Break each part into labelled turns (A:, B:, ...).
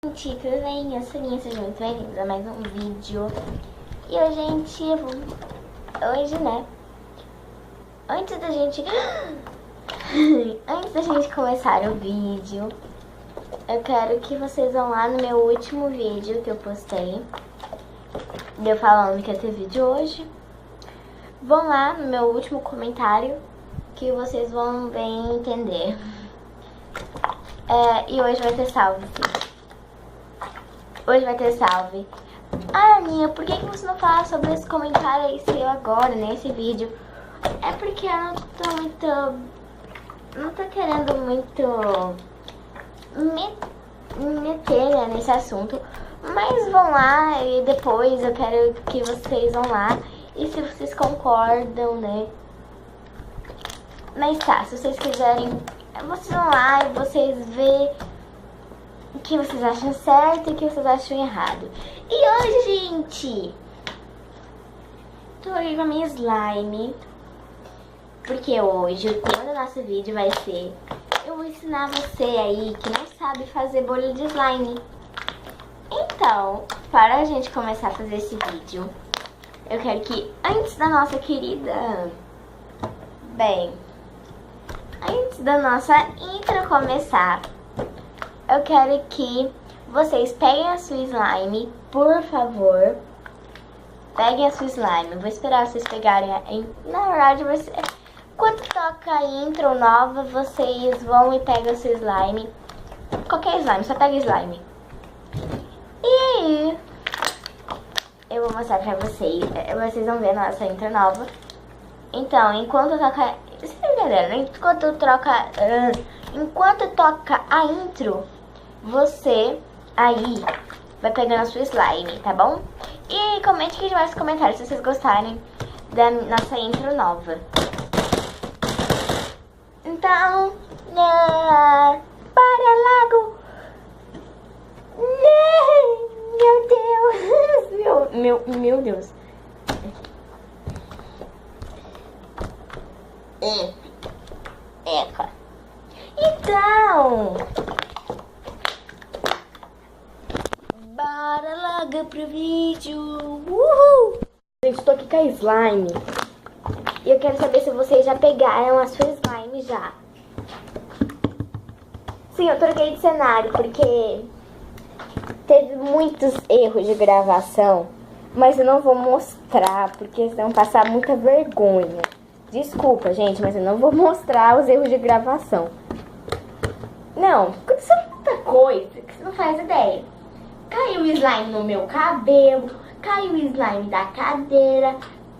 A: Gente, tudo bem? Eu sou Linha, sejam muito bem-vindos a mais um vídeo. E hoje, gente, hoje, né? Antes da gente começar o vídeo, eu quero que vocês vão lá no meu último vídeo que eu postei, eu falando que ia ter vídeo hoje. Vão lá no meu último comentário que vocês vão bem entender. E hoje vai ter salve, sim. Hoje vai ter salve. Ah, Aninha, por que você não fala sobre esse comentário aí seu agora, nesse vídeo? É porque eu não tô querendo muito me meter, né, nesse assunto. Mas vão lá e depois eu quero que vocês vão lá. E se vocês concordam, né? Mas tá, se vocês quiserem, vocês vão lá e vocês vê o que vocês acham certo e o que vocês acham errado. E hoje, gente, tô aí com a minha slime, porque hoje o tema do nosso vídeo vai ser: eu vou ensinar você aí que não sabe fazer bolha de slime. Então, para a gente começar a fazer esse vídeo, eu quero que antes da nossa intro começar, eu quero que vocês peguem a sua slime, por favor. Peguem a sua slime. Eu vou esperar vocês pegarem na verdade, quando toca a intro nova, vocês vão e pegam a sua slime. Qualquer slime, só pega slime. E aí, eu vou mostrar pra vocês. Vocês vão ver a nossa intro nova. Então, enquanto toca... Vocês estão entendendo? Enquanto toca a intro, você aí vai pegando a sua slime, tá bom? E comente aqui nos comentários se vocês gostarem da nossa intro nova. Então, para lago! Meu Deus! Meu Deus! Eca! Então, bora logo pro vídeo. Uhul! Gente, tô aqui com a slime e eu quero saber se vocês já pegaram a sua slime já. Sim, eu troquei de cenário porque teve muitos erros de gravação, mas eu não vou mostrar porque senão passar muita vergonha. Desculpa, gente, mas eu não vou mostrar os erros de gravação. Não, aconteceu muita coisa que você não faz ideia. Caiu slime no meu cabelo, caiu slime da cadeira,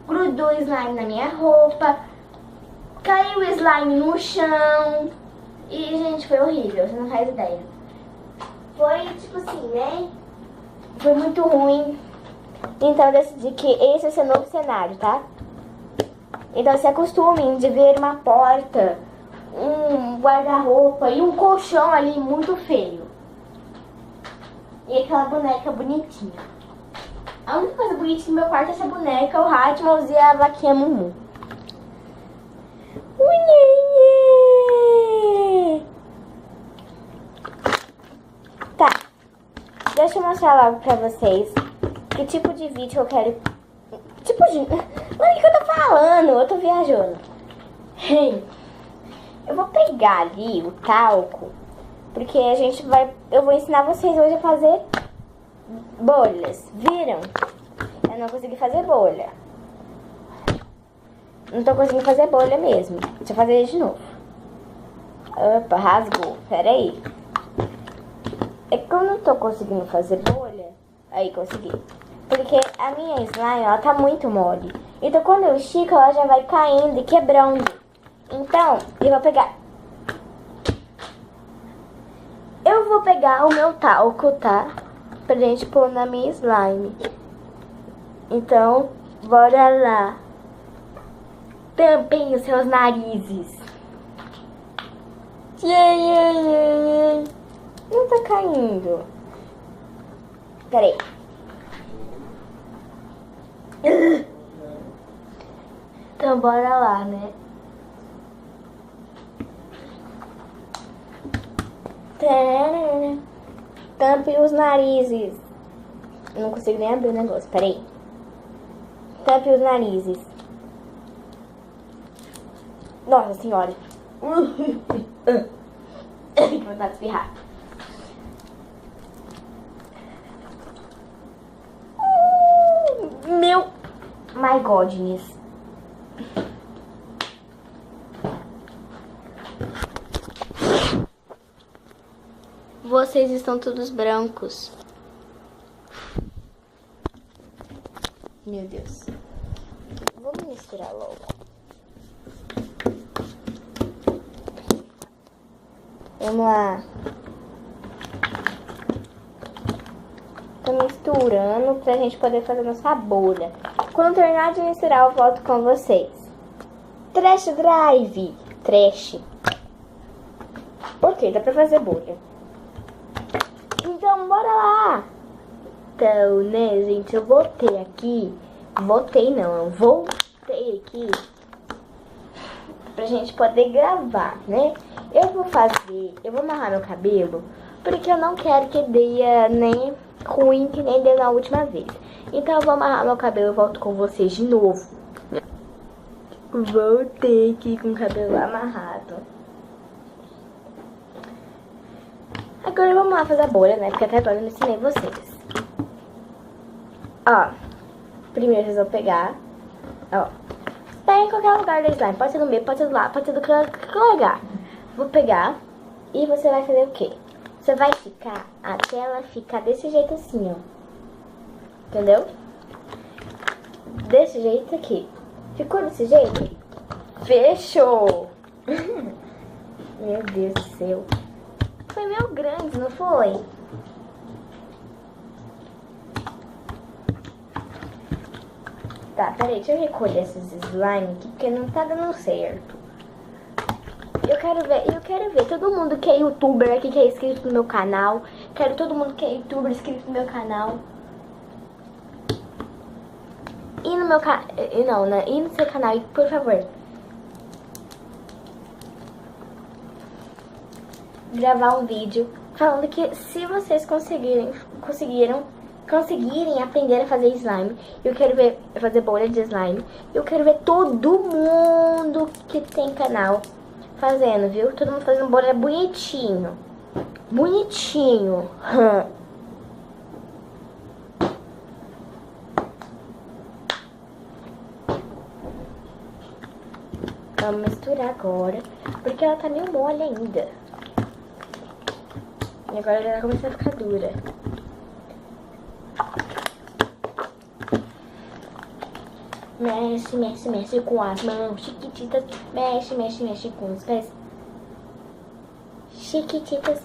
A: grudou slime na minha roupa, caiu slime no chão. E, gente, foi horrível, você não faz ideia. Foi, tipo assim, né? Foi muito ruim. Então eu decidi que esse vai ser o novo cenário, tá? Então se acostumem de ver uma porta, um guarda-roupa e um colchão ali muito feio. E aquela boneca bonitinha. A única coisa bonitinha no meu quarto é essa boneca, o Hatmos e a vaquinha Mumu. Tá, deixa eu mostrar logo pra vocês que tipo de vídeo eu quero. Tipo de... Mano, o que eu tô falando? Eu tô viajando. Eu vou pegar ali o talco, porque eu vou ensinar vocês hoje a fazer bolhas. Viram? Eu não consegui fazer bolha. Não tô conseguindo fazer bolha mesmo. Deixa eu fazer de novo. Opa, rasgou. Pera aí. É que eu não tô conseguindo fazer bolha. Aí, consegui. Porque a minha slime, ela tá muito mole. Então, quando eu estico, ela já vai caindo e quebrando. Então, eu vou pegar o meu talco, tá? Pra gente pôr na minha slime. Então, bora lá. Tampem os seus narizes. Não tá caindo. Peraí. Então bora lá, né? Tampe os narizes. Não consigo nem abrir o negócio, peraí. Tampe os narizes. Nossa senhora. Que vontade de espirrar. Meu... My godness. Vocês estão todos brancos. Meu Deus. Vamos misturar logo. Vamos lá. Tô misturando pra gente poder fazer nossa bolha. Quando terminar de misturar, eu volto com vocês. Trash Drive. Trash. Ok, dá pra fazer bolha. Então, bora lá. Então, né, gente, eu voltei aqui. Eu voltei aqui pra gente poder gravar, né? Eu vou amarrar meu cabelo, porque eu não quero que dê nem ruim que nem deu na última vez. Então eu vou amarrar meu cabelo e volto com vocês de novo. Voltei aqui com o cabelo amarrado. Agora vamos lá fazer a bolha, né? Porque até agora eu não ensinei vocês. Ó, primeiro vocês vão pegar, ó, pega em qualquer lugar da slime, pode ser no meio, pode ser do lado, pode ser do qualquer lugar. Vou pegar e você vai fazer o quê? Você vai ficar até ela ficar desse jeito assim, ó. Entendeu? Desse jeito aqui. Ficou desse jeito? Fechou! Meu Deus do céu. Foi meio grande, não foi? Tá, peraí, deixa eu recolher esses slime aqui, porque não tá dando certo. Eu quero ver todo mundo que é youtuber aqui, que é inscrito no meu canal. Quero todo mundo que é youtuber inscrito no meu canal. E no meu canal, e no seu canal, por favor. Gravar um vídeo falando que se vocês conseguirem aprender a fazer slime, eu quero ver fazer bolha de slime, eu quero ver todo mundo que tem canal fazendo, viu? Todo mundo fazendo bolha bonitinho. Bonitinho. Vamos misturar agora, porque ela tá meio mole ainda. E agora ela vai começar a ficar dura. Mexe, mexe, mexe com as mãos chiquititas. Mexe, mexe, mexe com os pés chiquititas.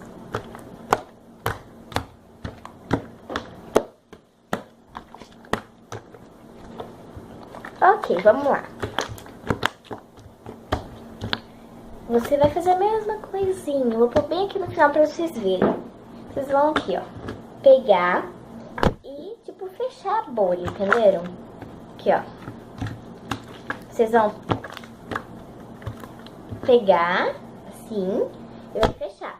A: Ok, vamos lá. Você vai fazer a mesma coisinha. Vou pôr bem aqui no final pra vocês verem. Vocês vão aqui, ó, pegar e, tipo, fechar a bolha, entenderam? Aqui, ó. Vocês vão pegar, assim, e vai fechar.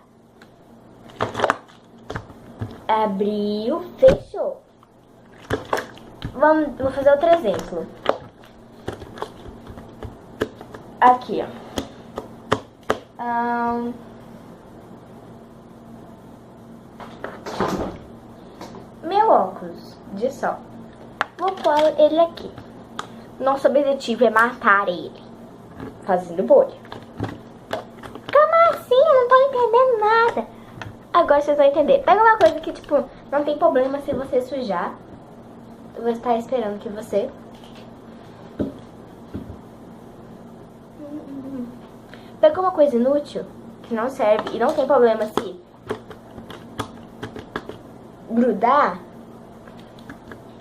A: Abriu, fechou. Vou fazer outro exemplo. Aqui, ó. Meu óculos de sol. Vou pôr ele aqui. Nosso objetivo é matar ele fazendo bolha. Como assim? Eu não tô entendendo nada. Agora vocês vão entender. Pega uma coisa que, tipo, não tem problema se você sujar. Eu vou estar esperando que você... Pega uma coisa inútil, que não serve, e não tem problema se grudar,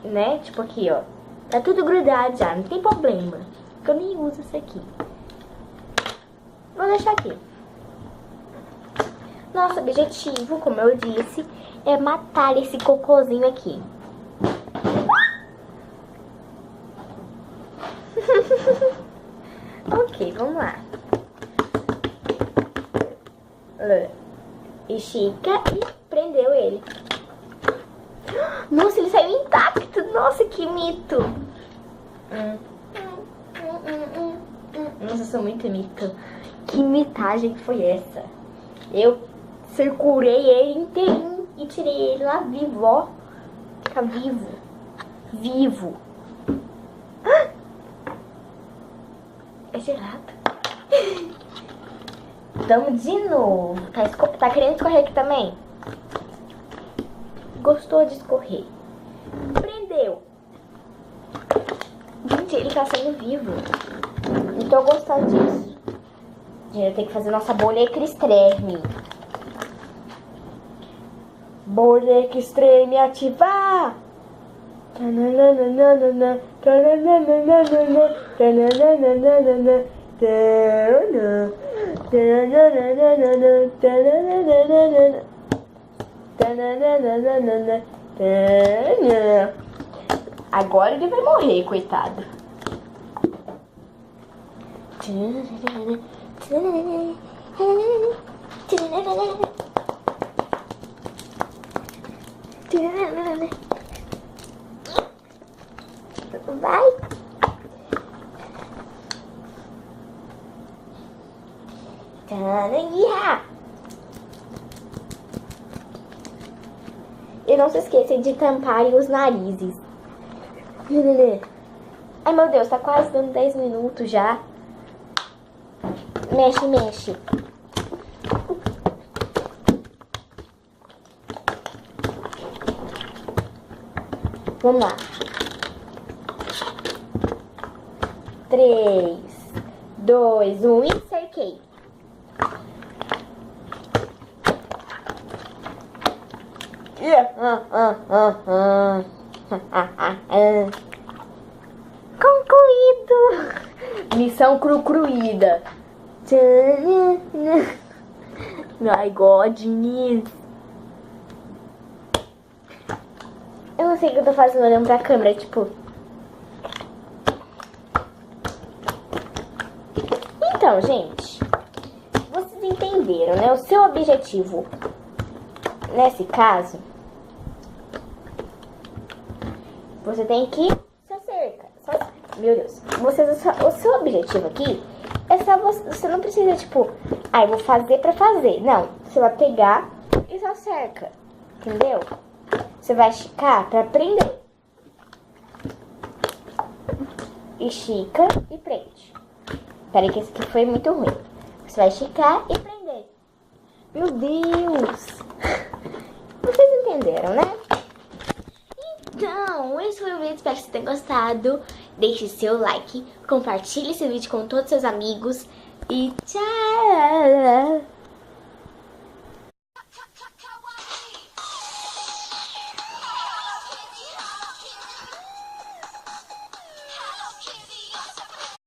A: né? Tipo aqui, ó. Tá tudo grudado já, não tem problema. Porque eu nem uso isso aqui. Vou deixar aqui. Nosso objetivo, como eu disse, é matar esse cocôzinho aqui. Ok, vamos lá. Estica e prendeu ele. Nossa, que mito. Nossa, eu sou muito mito. Que mitagem que foi essa? Eu circulei ele inteirinho e tirei ele lá vivo, ó. Tá vivo. Vivo. É gelado. Vamos de novo. Tá querendo escorrer aqui também? Gostou de escorrer? Prendeu. Gente, ele tá sendo vivo. Não tô gostando disso. Gente, tem que fazer nossa bolha extreme. Bolha extreme ativar. Agora ele vai morrer, coitado. Vai. E não se esqueça de tamparem os narizes. Ai, meu Deus, tá quase dando 10 minutos já. Mexe, mexe. Vamos lá. 3, 2, 1 e cerquei. Concluído. Missão concluída. My God, eu não sei o que eu tô fazendo olhando pra câmera, tipo. Então, gente, vocês entenderam, né? O seu objetivo nesse caso, você tem que só cerca. Meu Deus. O seu objetivo aqui é só você não precisa, tipo, eu vou fazer pra fazer. Não, você vai pegar e só cerca. Entendeu? Você vai esticar pra prender. Estica e prende. Peraí que esse aqui foi muito ruim. Você vai esticar e prender. Meu Deus! Vocês entenderam, né? Então, esse foi o vídeo. Espero que você tenha gostado. Deixe seu like. Compartilhe esse vídeo com todos os seus amigos. E tchau!